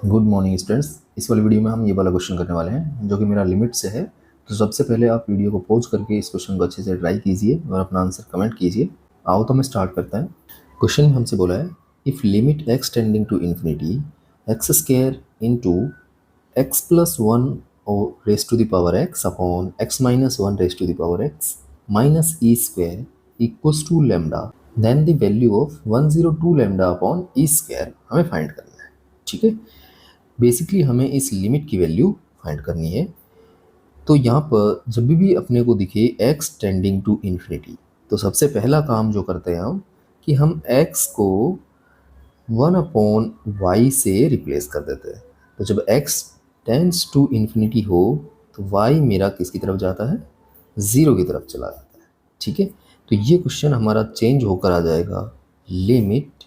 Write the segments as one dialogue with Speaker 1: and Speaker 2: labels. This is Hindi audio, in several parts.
Speaker 1: Good morning students. इस वाले वीडियो में हम ये वाला क्वेश्चन करने वाले हैं जो कि मेरा लिमिट से है। तो सबसे पहले आप वीडियो को पॉज करके इस क्वेश्चन को अच्छे से ट्राई कीजिए और अपना आंसर कमेंट कीजिए। आओ तो मैं स्टार्ट करता है। क्वेश्चन हमसे बोला है if limit x tending to infinity x square into x plus one raise to the power x upon x minus one raise to the power x minus e square equals to lambda, then the value of 102 lambda upon e square हमें फाइंड करना है। ठीक है, बेसिकली हमें इस लिमिट की वैल्यू फाइंड करनी है। तो यहाँ पर जब भी अपने को दिखे x टेंडिंग टू इन्फिनिटी, तो सबसे पहला काम जो करते हैं हम कि हम x को 1/y से रिप्लेस कर देते हैं। तो जब x टेंड्स टू इन्फिनिटी हो तो y मेरा किसकी तरफ जाता है, ज़ीरो की तरफ चला जाता है। ठीक है, तो ये क्वेश्चन हमारा चेंज होकर आ जाएगा limit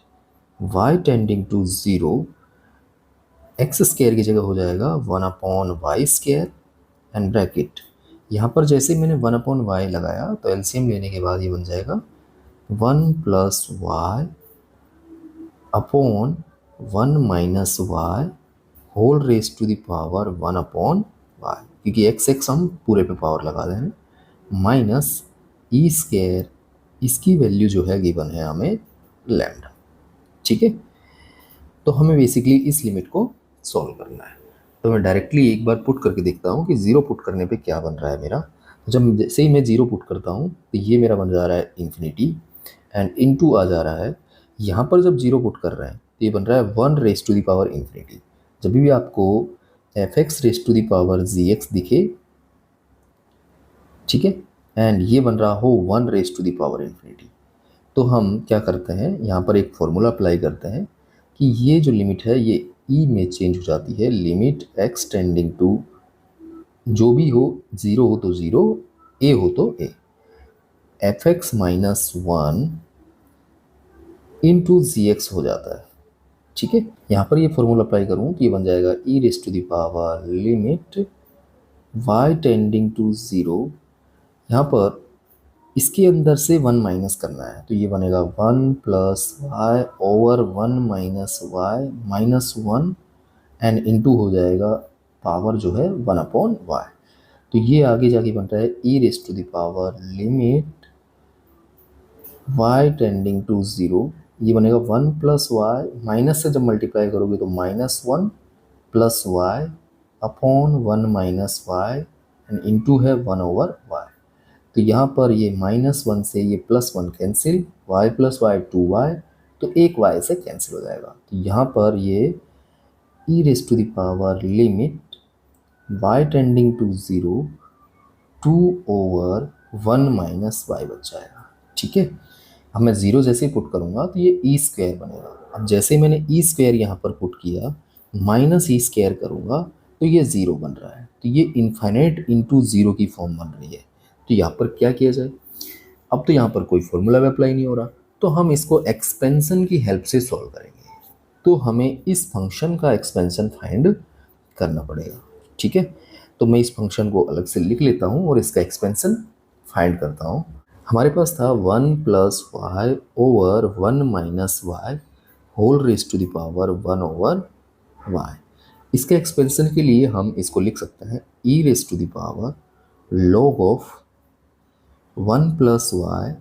Speaker 1: y tending to zero, x square की जगह हो जाएगा 1/y स्क्वायर एंड ब्रैकेट। यहाँ पर जैसे मैंने 1/y लगाया तो एलसीएम लेने के बाद ये बन जाएगा 1 plus y upon 1 minus y whole raise to the power 1/y, क्योंकि एक्स हम पूरे पे पावर लगा रहे हैं, माइनस ई स्क्वायर, इसकी वैल्यू जो है गिवन है हमें लैम्डा। ठीक है, तो हमें बेसिकली इस लिमिट को सॉल्व करना है। तो मैं डायरेक्टली एक बार पुट करके देखता हूँ कि ज़ीरो पुट करने पे क्या बन रहा है मेरा। तो जब जैसे ही मैं ज़ीरो पुट करता हूँ तो ये मेरा बन जा रहा है इन्फिनिटी एंड इनटू आ जा रहा है। यहाँ पर जब ज़ीरो पुट कर रहे हैं तो ये बन रहा है 1 raise to the power infinity. जब भी आपको f x raise to the power g x दिखे, ठीक है, एंड ये बन रहा हो 1 raise to the power infinity, तो हम क्या करते हैं, यहाँ पर एक फॉर्मूला अप्लाई करते हैं कि ये जो लिमिट है ये ई में चेंज हो जाती है। लिमिट एक्स टेंडिंग टू, जो भी हो, ज़ीरो हो तो ज़ीरो, ए हो तो a, f x minus one into g x हो जाता है। ठीक है, यहाँ पर ये फॉर्मूला अप्लाई करूँ तो ये बन जाएगा e raise to the power limit y tending to zero. यहाँ पर इसके अंदर से वन माइनस करना है तो ये बनेगा 1 plus y over 1 minus y minus one and into हो जाएगा पावर जो है 1/y। तो ये आगे जाके बन रहा है e raise to the power limit y tending to zero, ये बनेगा 1 प्लस वाई, माइनस से जब मल्टीप्लाई करोगे तो minus one plus y upon 1 minus y and into है 1/y। तो यहाँ पर ये माइनस वन से ये plus one cancel, y plus y 2y, तो एक y से कैंसिल हो जाएगा। तो यहाँ पर ये e raise to the power limit y tending to zero 2/1 minus y बच जाएगा। ठीक है, अब मैं ज़ीरो जैसे ही पुट करूँगा तो ये ई स्क्वायर बनेगा। अब जैसे ही मैंने ई स्क्वायर यहाँ पर पुट किया, माइनस ई स्क्वायर करूँगा तो ये ज़ीरो बन रहा है। तो ये इन्फाइनाइट इंटू ज़ीरो की फॉर्म बन रही है। तो यहाँ पर क्या किया जाए, अब तो यहाँ पर कोई फॉर्मूला भी अप्लाई नहीं हो रहा, तो हम इसको एक्सपेंशन की हेल्प से सॉल्व करेंगे। तो हमें इस फंक्शन का एक्सपेंशन फाइंड करना पड़ेगा। ठीक है, तो मैं इस फंक्शन को अलग से लिख लेता हूँ और इसका एक्सपेंशन फाइंड करता हूँ। हमारे पास था 1 plus y over 1 minus y whole raise to the power 1/y। इसके एक्सपेंशन के लिए हम इसको लिख सकते हैं e raise to the power log of 1 plus y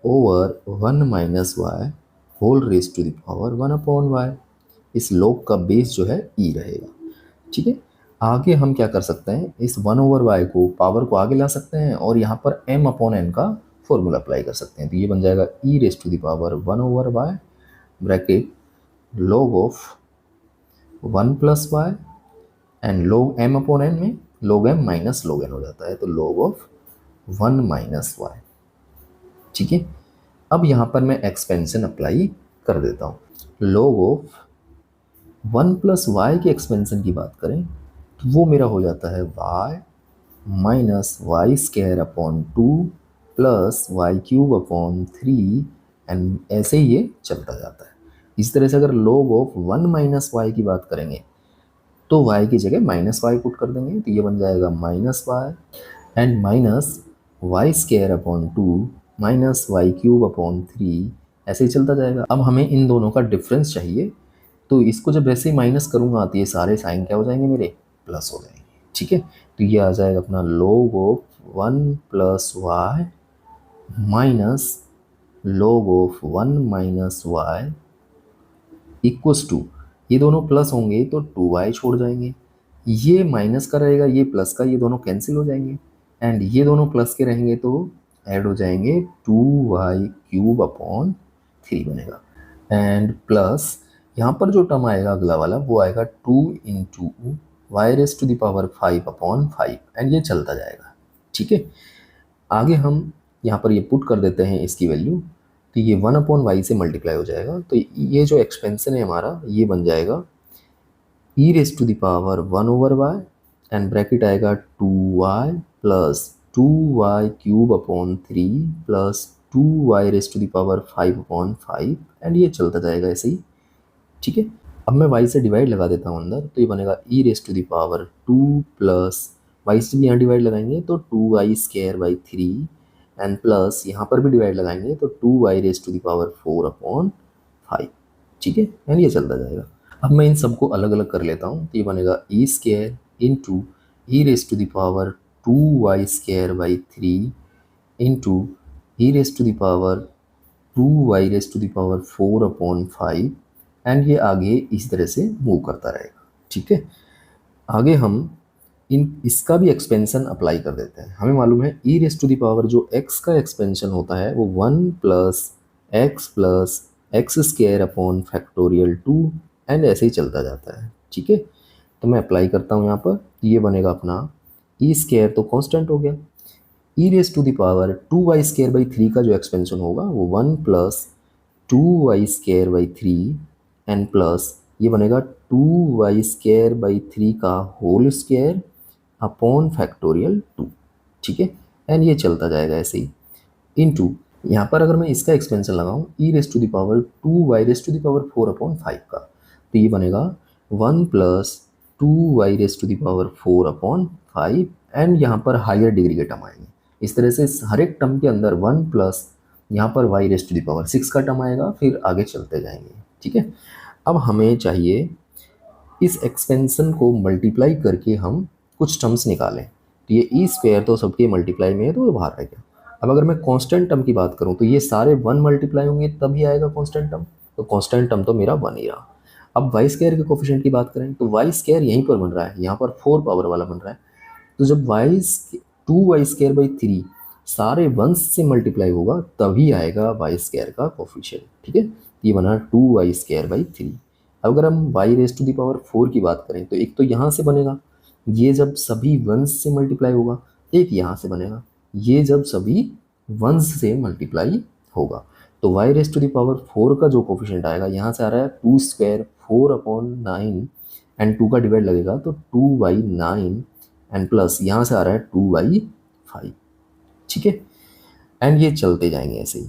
Speaker 1: over 1 minus y whole raise to the power 1/y। इस log का बेस जो है ई रहेगा। ठीक है, आगे हम क्या कर सकते हैं, इस 1/y को पावर को आगे ला सकते हैं और यहाँ पर m/n का फॉर्मूला अप्लाई कर सकते हैं। तो ये बन जाएगा e raise to the power 1/y bracket log of 1 plus y and log m/n में log m minus log n हो जाता है, तो log ऑफ 1 माइनस वाई। ठीक है, अब यहाँ पर मैं एक्सपेंशन अप्लाई कर देता हूँ। log ऑफ 1 प्लस वाई के एक्सपेंशन की बात करें तो वो मेरा हो जाता है y minus y square upon 2 plus y cube upon 3 and ऐसे ही ये चलता जाता है। इस तरह से अगर log ऑफ 1 माइनस वाई की बात करेंगे तो y की जगह माइनस वाई पुट कर देंगे, तो ये बन जाएगा minus y and minus y square upon 2 minus y cube upon 3, ऐसे ही चलता जाएगा। अब हमें इन दोनों का डिफरेंस चाहिए, तो इसको जब वैसे ही माइनस करूँगा तो ये सारे साइन क्या हो जाएंगे मेरे, प्लस हो जाएंगे। ठीक है, तो ये आ जाएगा अपना log of 1 + y minus log of 1 - y equals to, ये दोनों प्लस होंगे तो 2y छोड़ जाएंगे, ये माइनस का रहेगा ये प्लस का, ये दोनों कैंसिल हो जाएंगे, एंड ये दोनों प्लस के रहेंगे तो ऐड हो जाएंगे 2y³ अपॉन 3 बनेगा। एंड प्लस यहाँ पर जो टर्म आएगा अगला वाला वो आएगा 2 × y⁵5 एंड ये चलता जाएगा। ठीक है, आगे हम यहाँ पर ये पुट कर देते हैं इसकी वैल्यू, तो ये 1/y से मल्टीप्लाई हो जाएगा, तो ये जो एक्सपेंशन है हमारा ये बन जाएगा e⁻1/y एंड ब्रैकेट आएगा 2y plus 2y³ upon 3 plus 2y⁵5/5 and ये चलता जाएगा ऐसे ही। ठीक है, अब मैं y से डिवाइड लगा देता हूँ अंदर, तो ये बनेगा e⁻2 प्लस y से भी यहाँ डिवाइड लगाएंगे तो 2y² 3 एंड प्लस यहाँ पर भी डिवाइड लगाएंगे तो 2y⁴/5। ठीक है, एंड ये चलता जाएगा। अब मैं इन सबको अलग अलग कर लेता हूँ, तो ये बनेगा e² into e⁻2y² 3 into e⁻2y⁴/5 and ये आगे इस तरह से मूव करता रहेगा। ठीक है, आगे हम इसका भी एक्सपेंशन अप्लाई कर देते हैं। हमें मालूम है जो x का एक्सपेंशन होता है वो 1 + x + x² अपॉन 2 एंड ऐसे ही चलता जाता है। ठीक है, तो मैं अप्लाई करता हूँ यहाँ पर, ये बनेगा अपना e² तो कांस्टेंट हो गया, e⁻2y² 3 का जो एक्सपेंशन होगा वो 1 + 2y² 3 एंड प्लस ये बनेगा 2y² 3 का होल स्क्वायर अपॉन 2। ठीक है, एंड ये चलता जाएगा ऐसे ही इनटू, यहाँ पर अगर मैं इसका एक्सपेंशन लगाऊं e⁻2y⁴/5 का, तो ये बनेगा 1 + 2y⁴/5 एंड यहाँ पर हायर डिग्री के टर्म आएंगे। इस तरह से हर एक टर्म के अंदर 1 प्लस यहाँ पर y⁻6 का टर्म आएगा, फिर आगे चलते जाएंगे। ठीक है, अब हमें चाहिए इस एक्सपेंशन को मल्टीप्लाई करके हम कुछ टर्म्स निकालें, तो ये e² तो सबके मल्टीप्लाई में है तो वो बाहर रह गया। अब अगर मैं कांस्टेंट टर्म की बात करूं तो ये सारे 1 मल्टीप्लाई होंगे तभी आएगा कांस्टेंट टर्म, तो कांस्टेंट टर्म तो मेरा 1 ही रहा। अब y² के कोफिशिएंट की बात करें तो y² यहीं पर बन रहा है, यहाँ पर 4 पावर वाला बन रहा है, तो जब 2y² 3 सारे 1 से मल्टीप्लाई होगा तभी आएगा y² का कोफिशिएंट। ठीक है, ये बना 2y² 3। अब अगर हम y⁴ की बात करें तो एक तो यहाँ से बनेगा, ये जब सभी 1 से मल्टीप्लाई होगा, एक यहाँ से बनेगा, ये जब सभी 1 से मल्टीप्लाई होगा, तो y⁴ का जो कोफिशिएंट आएगा यहाँ से आ रहा है 2² 4/9 एंड 2 का डिवाइड लगेगा तो 2/9 एंड प्लस यहाँ से आ रहा है 2/5। ठीक है, एंड ये चलते जाएंगे ऐसे ही।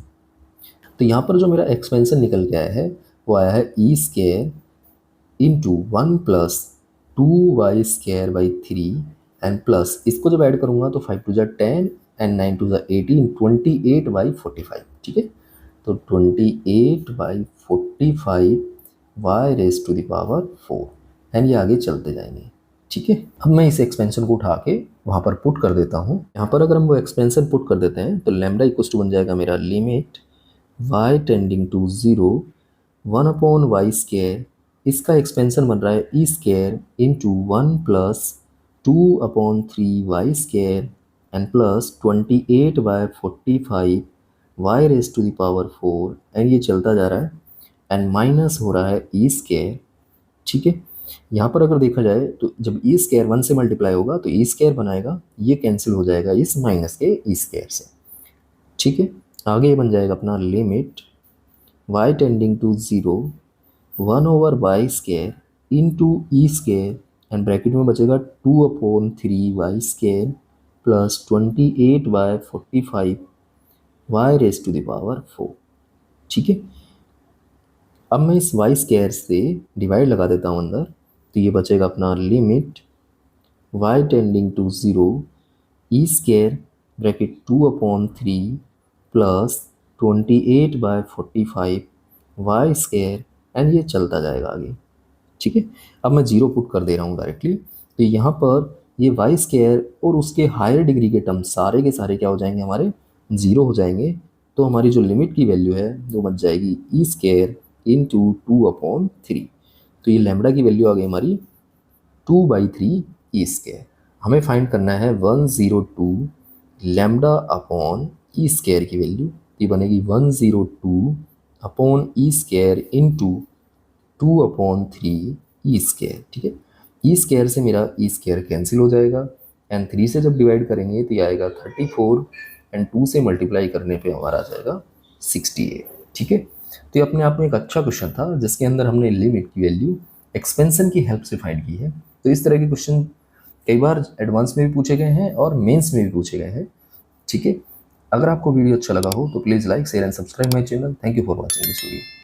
Speaker 1: तो यहाँ पर जो मेरा एक्सपेंशन निकल के आया है वो आया है e² into 1 + 2y² 3 and plus इसको जब ऐड करूँगा तो 5 × 2 = 10 एंड 9 × 2 = 18 28/45। ठीक है, तो 28/45 y⁴ एंड ये आगे चलते जाएंगे। ठीक है, अब मैं इस एक्सपेंशन को उठा के वहाँ पर पुट कर देता हूँ। यहाँ पर अगर हम वो एक्सपेंशन पुट कर देते हैं तो लैम्डा = बन जाएगा मेरा limit y tending to 0 1/y², इसका एक्सपेंशन बन रहा है e² into 1 + 2/3y² and plus 28/45 y⁴ and ये चलता जा रहा है एंड माइनस हो रहा है e²। ठीक है, यहाँ पर अगर देखा जाए तो जब e² 1 से मल्टीप्लाई होगा तो e² बनाएगा, ये कैंसिल हो जाएगा इस माइनस के e² से। ठीक है, आगे बन जाएगा अपना limit y tending to 0 1/y² into e² and bracket में बचेगा 2/3y² प्लस 28/45 y⁴। ठीक है, अब मैं इस y² से डिवाइड लगा देता हूँ अंदर, तो ये बचेगा अपना limit y tending to 0 e² bracket 2/3 plus 28/45 y² and ये चलता जाएगा आगे। ठीक है। अब मैं 0 पुट कर दे रहा हूँ डायरेक्टली, तो यहाँ पर ये वाई स्क्वायर और उसके हायर डिग्री के टर्म सारे के सारे क्या हो जाएंगे, हमारे 0 हो जाएंगे। तो हमारी जो लिमिट की वैल्यू है वो बच जाएगी ई स्क्वायर इंटू 2/3। तो ये लैम्बडा की वैल्यू आ गई हमारी 2/3 ई स्क्वायर। हमें फाइंड करना है 102 लैम्बडा अपॉन ई स्क्वायर की वैल्यू। ये बनेगी 102 upon e square into 2/3 E square. ठीक है, ई स्क्वायर से मेरा ई स्क्वायर कैंसिल हो जाएगा, एंड 3 से जब डिवाइड करेंगे तो ये आएगा 34, एंड 2 से मल्टीप्लाई करने पे हमारा आ जाएगा 68। ठीक है, तो ये अपने आप में एक अच्छा क्वेश्चन था जिसके अंदर हमने लिमिट की वैल्यू एक्सपेंशन की हेल्प से फाइंड की है। तो इस तरह के क्वेश्चन कई बार एडवांस में भी पूछे गए हैं और मेंस में भी पूछे गए हैं। ठीक है, अगर आपको वीडियो अच्छा लगा हो तो please like share and subscribe my channel. Thank you for watching this video.